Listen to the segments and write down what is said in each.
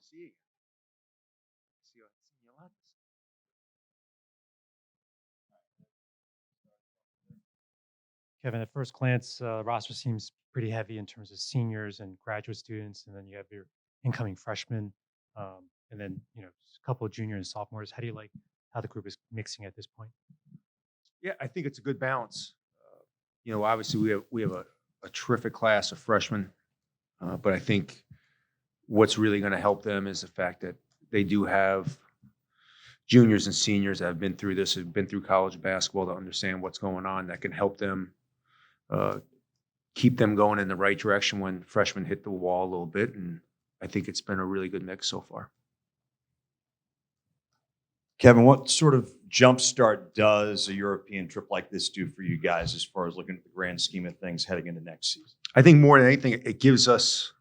see you again. See you a lot. Kevin, at first glance, roster seems pretty heavy in terms of seniors and graduate students, and then you have your incoming freshmen, and then a couple of juniors and sophomores. How do you like how the group is mixing at this point? Yeah, I think it's a good balance. Obviously we have a terrific class of freshmen, but I think what's really going to help them is the fact that they do have juniors and seniors that have been through this, have been through college basketball, to understand what's going on, that can help them uh, keep them going in the right direction when freshmen hit the wall a little bit. And I think it's been a really good mix so far. Kevin, what sort of jump start does a European trip like this do for you guys as far as looking at the grand scheme of things heading into next season? I think more than anything, it gives the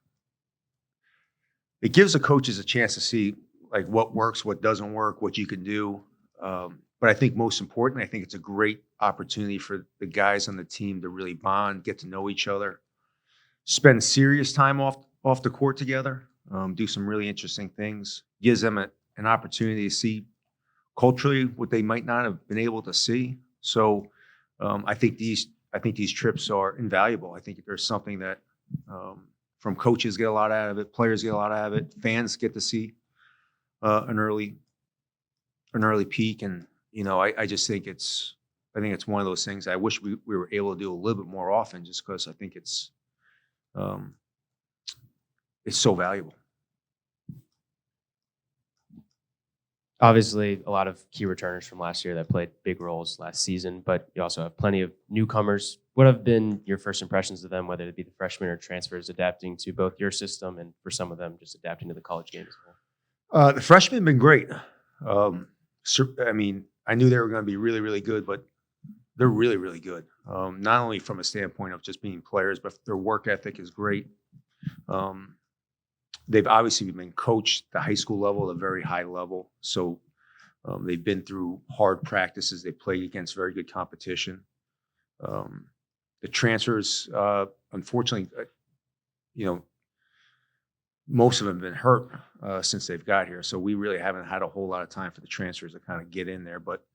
coaches a chance to see like what works, what doesn't work, what you can do. But I think most importantly, I think it's a great opportunity for the guys on the team to really bond, get to know each other, spend serious time off the court together, do some really interesting things. Gives them an opportunity to see culturally what they might not have been able to see. So I think these trips are invaluable. I think there's something that from coaches get a lot out of it, players get a lot out of it, fans get to see an early peak, and I just think it's one of those things I wish we were able to do a little bit more often, just because I think it's so valuable. Obviously, a lot of key returners from last year that played big roles last season, but you also have plenty of newcomers. What have been your first impressions of them, whether it be the freshmen or transfers, adapting to both your system and for some of them just adapting to the college game as well? The freshmen have been great. I mean, I knew they were going to be really, really good, but they're really, really good. Not only from a standpoint of just being players, but their work ethic is great. They've obviously been coached at the high school level at a very high level. So they've been through hard practices. They played against very good competition. The transfers, unfortunately, most of them have been hurt since they've got here. So we really haven't had a whole lot of time for the transfers to kind of get in there. But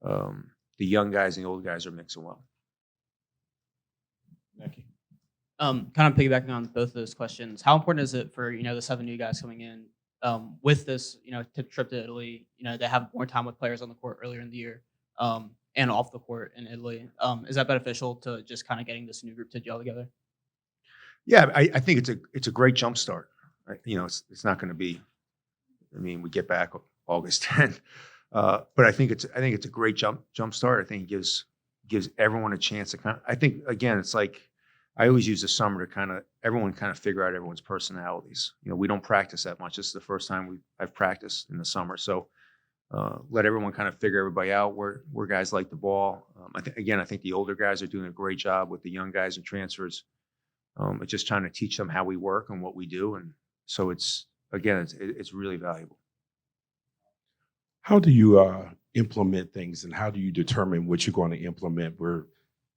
the young guys and the old guys are mixing well. Becky. Kind of piggybacking on both of those questions, how important is it for the 7 new guys coming in with this trip to Italy? They have more time with players on the court earlier in the year and off the court in Italy. Is that beneficial to just kind of getting this new group to gel together? Yeah, I think it's a great jump start. It's not going to be. I mean, we get back August 10th, but I think it's a great jump start. I think it gives everyone a chance to kind of. I think again, it's like. I always use the summer to everyone figure out everyone's personalities. We don't practice that much. This is the first time I've practiced in the summer. So let everyone kind of figure everybody out where guys like the ball. I think the older guys are doing a great job with the young guys and transfers. It's just trying to teach them how we work and what we do. And so it's really valuable. How do you implement things, and how do you determine what you're going to implement?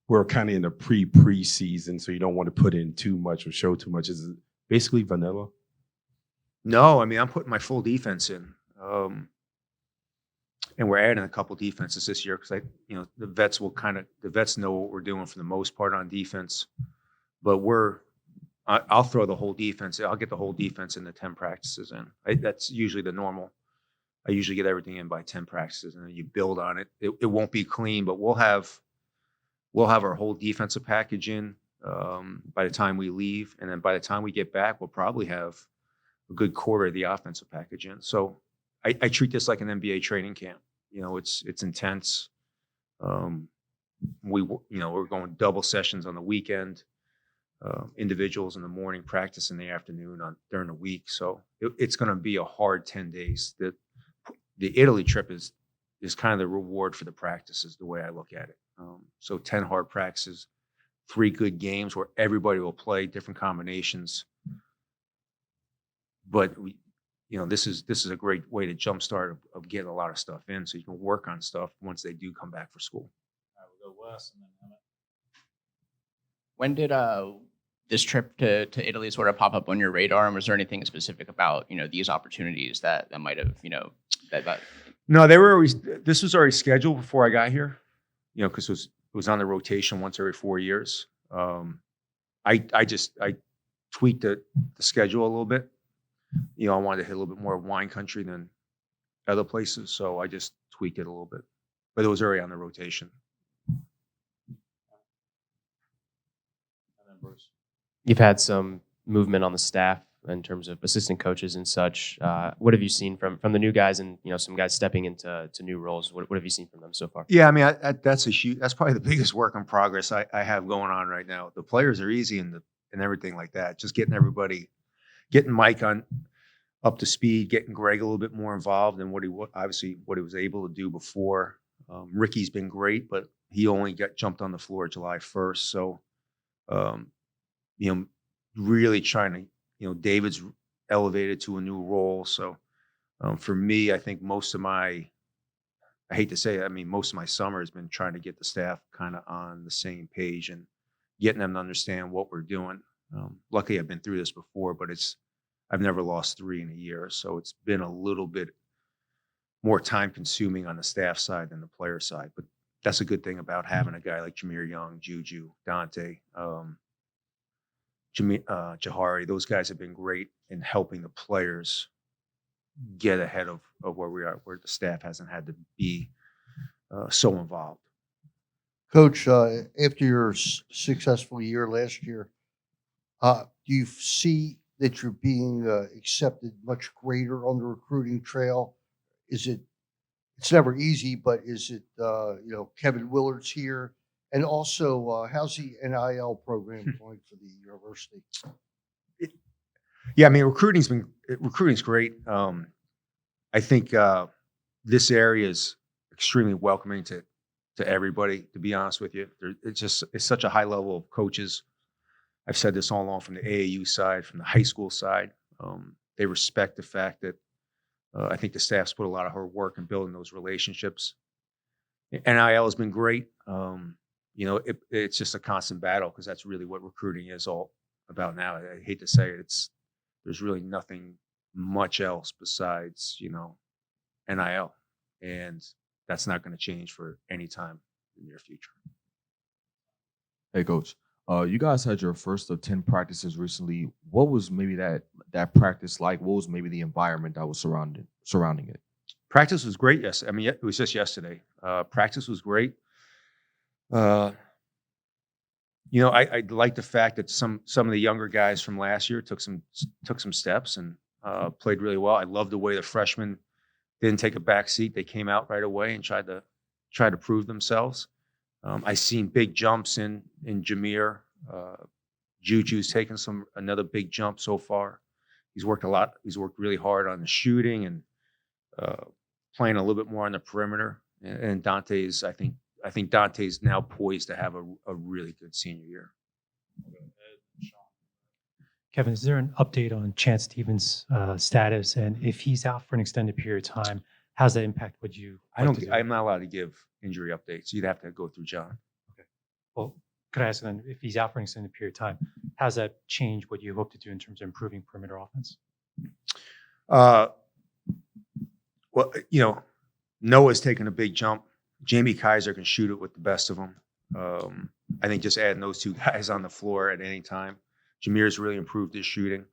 We're kind of in a preseason, so you don't want to put in too much or show too much. Is it basically vanilla? No, I mean, I'm putting my full defense in. And we're adding a couple defenses this year because the vets know what we're doing for the most part on defense. But I'll throw the whole defense. I'll get the whole defense in the 10 practices in. That's usually the normal. I usually get everything in by 10 practices, and then you build on it. It won't be clean, but we'll have our whole defensive package in by the time we leave. And then by the time we get back, we'll probably have a good quarter of the offensive package in. So I treat this like an NBA training camp. It's intense. We're going double sessions on the weekend, individuals in the morning, practice in the afternoon during the week. So it's going to be a hard 10 days. The Italy trip is kind of the reward for the practices, the way I look at it. So 10 hard practices, 3 good games where everybody will play different combinations. But this is a great way to jumpstart of getting a lot of stuff in, so you can work on stuff once they do come back for school. All right, we'll go Wes and then Emmett. When did this trip to Italy sort of pop up on your radar? And was there anything specific about, these opportunities that might have, that No, this was already scheduled before I got here, because it was on the rotation once every 4 years. I tweaked the schedule a little bit. I wanted to hit a little bit more wine country than other places, so I just tweaked it a little bit. But it was already on the rotation. You've had some movement on the staff in terms of assistant coaches and such. What have you seen from the new guys and some guys stepping into new roles? What have you seen from them so far? Yeah, I mean that's probably the biggest work in progress I have going on right now. The players are easy and everything like that. Just getting Mike up to speed, getting Greg a little bit more involved in what he was able to do before. Ricky's been great, but he only jumped on the floor July 1st. So, really trying to, David's elevated to a new role. So, for me, I think I hate to say it, most of my summer has been trying to get the staff kind of on the same page and getting them to understand what we're doing. Luckily, I've been through this before, but I've never lost 3 in a year. So it's been a little bit more time consuming on the staff side than the player side. But that's a good thing about having a guy like Jameer Young, Juju, Dante, Jahari. Those guys have been great in helping the players get ahead of where we are, where the staff hasn't had to be so involved. Coach, after your successful year last year, do you see that you're being accepted much greater on the recruiting trail? It's never easy, but is it, Kevin Willard's here? And also, how's the NIL program going for the university? Yeah, recruiting's great. I think this area is extremely welcoming to everybody. To be honest with you, it's such a high level of coaches. I've said this all along from the AAU side, from the high school side. They respect the fact that I think the staff's put a lot of hard work in building those relationships. NIL has been great. It's just a constant battle because that's really what recruiting is all about now. I hate to say it, there's really nothing much else besides, NIL. And that's not going to change for any time in the near future. Hey, Coach. You guys had your first of 10 practices recently. What was maybe that practice like? What was maybe the environment that was surrounding it? Practice was great. Yes, it was just yesterday. Practice was great. I like the fact that some of the younger guys from last year took some steps and played really well. I love the way the freshmen didn't take a back seat. They came out right away and tried to prove themselves. I seen big jumps in Jameer. Juju's taken another big jump so far. He's worked a lot. He's worked really hard on the shooting and playing a little bit more on the perimeter. And Dante's, I think Dante's now poised to have a really good senior year. Kevin, is there an update on Chance Stevens' status? And if he's out for an extended period of time, how's that impact what you like to do? I'm not allowed to give injury updates. You'd have to go through John. Okay. Well, could I ask then, if he's out for an extended period of time, how's that change what you hope to do in terms of improving perimeter offense? Well, Noah's taken a big jump. Jamie Kaiser can shoot it with the best of them. I think just adding those 2 guys on the floor at any time. Jameer's really improved his shooting.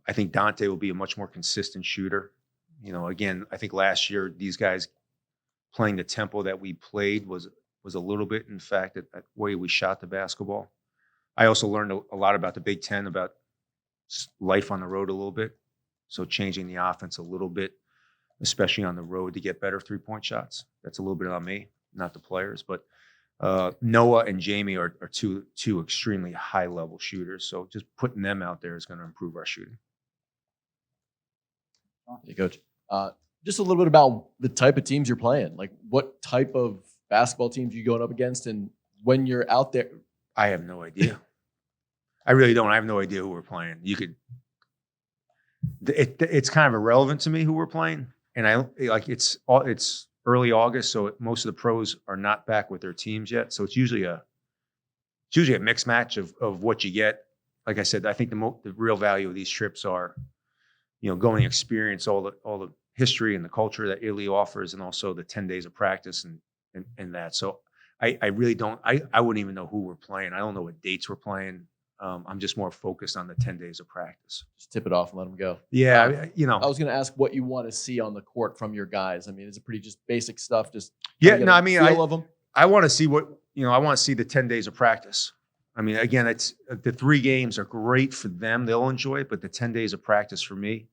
I think Dante will be a much more consistent shooter. Again, I think last year these guys playing the tempo that we played was a little bit, in fact, that way we shot the basketball. I also learned a lot about the Big Ten, about life on the road a little bit. So changing the offense a little bit, especially on the road to get better 3-point shots. That's a little bit on me, not the players. But Noah and Jamie are two extremely high-level shooters. So just putting them out there is going to improve our shooting. Hey, Coach. Just a little bit about the type of teams you're playing. Like, what type of basketball teams you going up against, and when you're out there? I have no idea. I really don't. I have no idea who we're playing. It's kind of irrelevant to me who we're playing, and it's early August, so most of the pros are not back with their teams yet. So it's usually it's usually a mixed match of what you get. Like I said, I think the real value of these trips are, going to experience all the history and the culture that Italy offers, and also the 10 days of practice and that. So I really don't. I wouldn't even know who we're playing. I don't know what dates we're playing. I'm just more focused on the 10 days of practice. Just tip it off and let them go. Yeah, I was going to ask what you want to see on the court from your guys. I mean, is it pretty just basic stuff? Just Yeah, kinda no, get I a mean, feel of them. I want to see I want to see the 10 days of practice. I mean, again, it's the 3 games are great for them. They'll enjoy it, but the 10 days of practice for me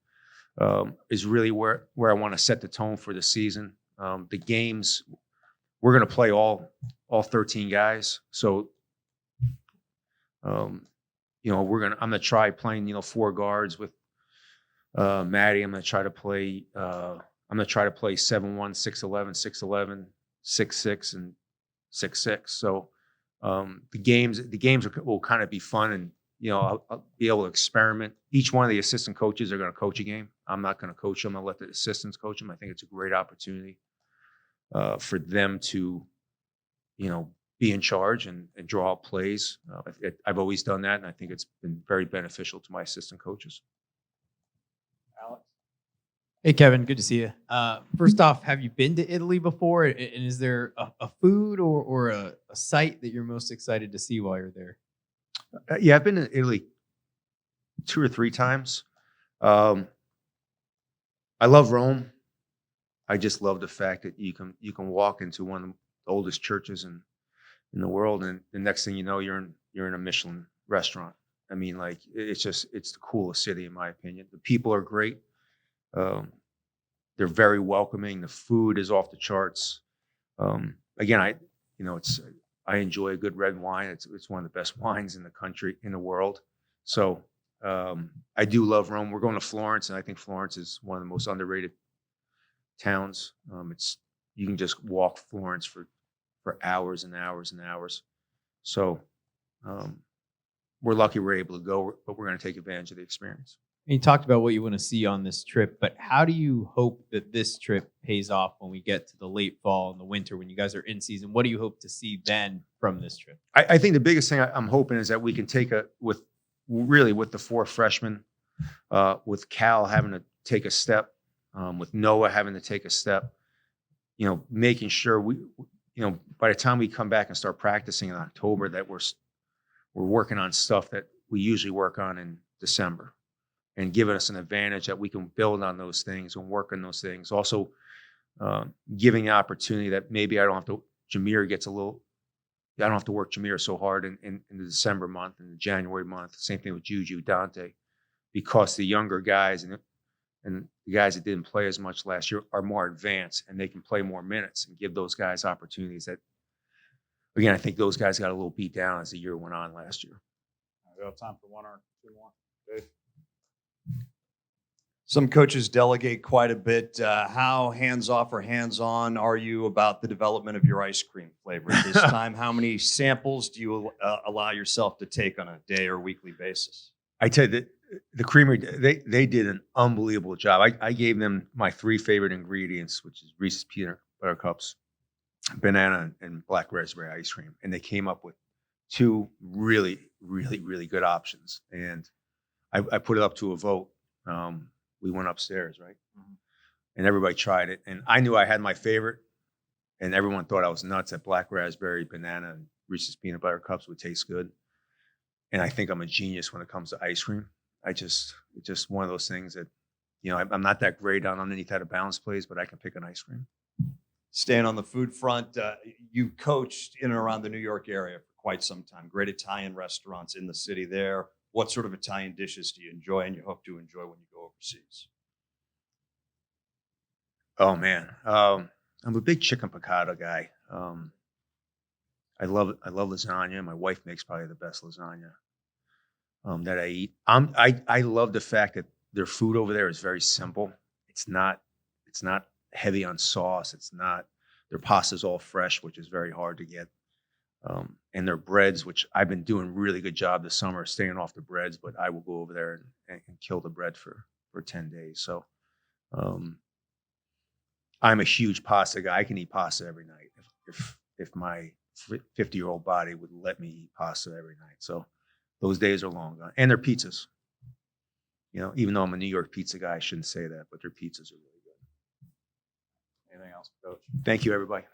is really where I want to set the tone for the season. The games, we're going to play all 13 guys. So, I'm going to try playing, 4 guards with Maddie. I'm going to try to play 7-1, 6-11, 6-11, 6-6, and 6-6. So the games will kind of be fun, and I'll be able to experiment. Each one of the assistant coaches are going to coach a game. I'm not going to coach them. I'll let the assistants coach them. I think it's a great opportunity for them to, be in charge and draw up plays. I've always done that, and I think it's been very beneficial to my assistant coaches. Hey, Kevin, good to see you. First off, have you been to Italy before? And is there a food or a site that you're most excited to see while you're there? Yeah, I've been to Italy 2 or 3 times. I love Rome. I just love the fact that you can walk into one of the oldest churches in the world, and the next thing you know, you're in a Michelin restaurant. I mean, like, it's the coolest city in my opinion. The people are great. They're very welcoming. The food is off the charts. Again, I enjoy a good red wine. It's one of the best wines in the country, in the world. So I do love Rome. We're going to Florence, and I think Florence is one of the most underrated towns. You can just walk Florence for hours and hours and hours. So we're lucky we're able to go, but we're going to take advantage of the experience. You talked about what you want to see on this trip, but how do you hope that this trip pays off when we get to the late fall and the winter, when you guys are in season? What do you hope to see then from this trip? I think the biggest thing I'm hoping is that we can take with the 4 freshmen, with Cal having to take a step, with Noah having to take a step, making sure by the time we come back and start practicing in October, that we're working on stuff that we usually work on in December, and giving us an advantage that we can build on those things and work on those things. Also, giving the opportunity that maybe I don't have to work Jameer so hard in the December month and the January month. Same thing with Juju, Dante, because the younger guys and the guys that didn't play as much last year are more advanced, and they can play more minutes and give those guys opportunities that, again, I think those guys got a little beat down as the year went on last year. We have time for 1 or 2 more. Dave? Some coaches delegate quite a bit. How hands-off or hands-on are you about the development of your ice cream flavor at this time? How many samples do you allow yourself to take on a day or weekly basis? I tell you that the creamery, they did an unbelievable job. I gave them my 3 favorite ingredients, which is Reese's peanut butter cups, banana, and black raspberry ice cream, and they came up with 2 really, really, really good options. And I put it up to a vote. We went upstairs, right? Mm-hmm. And everybody tried it. And I knew I had my favorite, and everyone thought I was nuts that black raspberry, banana, and Reese's peanut butter cups would taste good. And I think I'm a genius when it comes to ice cream. It's just one of those things that, I'm not that great on underneath out of balance plays, but I can pick an ice cream. Staying on the food front, you coached in and around the New York area for quite some time. Great Italian restaurants in the city there. What sort of Italian dishes do you enjoy and you hope to enjoy when you go overseas? Oh man, I'm a big chicken piccata guy. I love lasagna. My wife makes probably the best lasagna that I eat. I love the fact that their food over there is very simple. It's not heavy on sauce. Their pasta's all fresh, which is very hard to get. And their breads, which I've been doing a really good job this summer, staying off the breads, but I will go over there and kill the bread for 10 days. So I'm a huge pasta guy. I can eat pasta every night. If my 50-year-old body would let me eat pasta every night. So those days are long gone. And their pizzas. You know, even though I'm a New York pizza guy, I shouldn't say that, but their pizzas are really good. Anything else, Coach? Thank you, everybody.